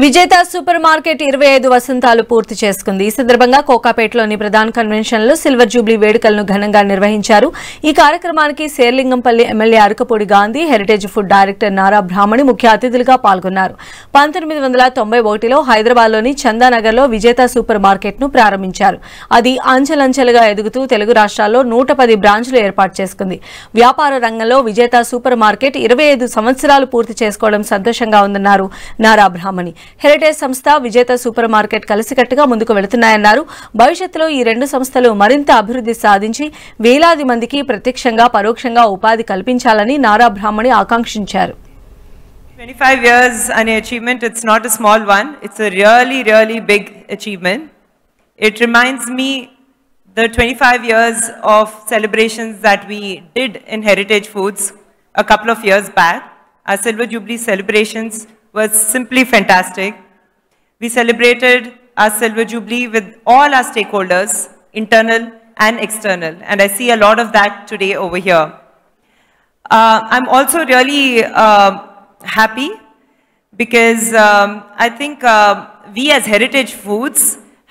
విజేత super market 25 వసంతాలు పూర్తి చేసుకుంది. ఈ సందర్భంగా కోకాపేటలోని ప్రధాన కన్వెన్షన్లో సిల్వర్ జూబ్లీ వేడుకలను ఘనంగా నిర్వహించారు. ఈ కార్యక్రమానికి Serilingampally MLA Arekapudi Gandhi, heritage food director Nara Brahmani ముఖ్య అతిథులుగా పాల్గొన్నారు. 1991లో హైదరాబాద్లోని చందానగర్లో విజేత సూపర్ మార్కెట్ను ప్రారంభించారు. అది అంచెలంచెలుగా ఎదుగుతూ తెలుగు రాష్ట్రాల్లో 110 బ్రాంచ్లు ఏర్పాటు చేసుకుంది. వ్యాపార రంగంలో విజేత సూపర్ మార్కెట్ 25 సంవత్సరాలు పూర్తి చేసుకోవడం సంతోషంగా ఉందన్నారు నారా బ్రాహ్మణి. హెరిటేజ్ సంస్థ, విజేత సూపర్ మార్కెట్ కలిసికట్టుగా ముందుకు వెళుతున్నాయన్నారు. భవిష్యత్తులో ఈ రెండు సంస్థలు మరింత అభివృద్ధి సాధించి వేలాది మందికి ప్రత్యక్షంగా పరోక్షంగా ఉపాధి కల్పించాలని నారా బ్రాహ్మణి ఆకాంక్షించారు. 25 years an achievement, it's not a small one, it's a really big achievement. It reminds me the 25 years of celebrations that we did in Heritage Foods a couple of years back. Our Silver Jubilee celebrations was simply fantastic. We celebrated our Silver Jubilee with all our stakeholders, internal and external, and I see a lot of that today over here. I'm also really happy because I think we as Heritage Foods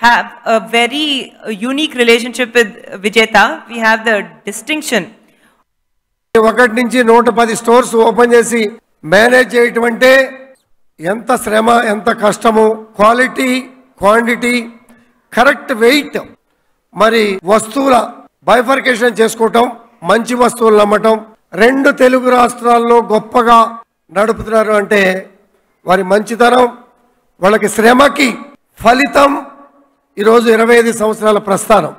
have a very unique relationship with Vijeta. We have the distinction. ఒకటి నుంచి 110 stores open చేసి manage చేయటం అంటే ఎంత శ్రమ, ఎంత కష్టము, quality, quantity, correct wait, మరి వస్తువుల బైఫర్కేషన్ చేసుకోవటం, మంచి వస్తువులు అమ్మటం, రెండు తెలుగు రాష్ట్రాల్లో గొప్పగా నడుపుతున్నారు అంటే వారి మంచితనం, వాళ్ళకి శ్రమకి ఫలితం ఈరోజు 25 సంవత్సరాల ప్రస్థానం.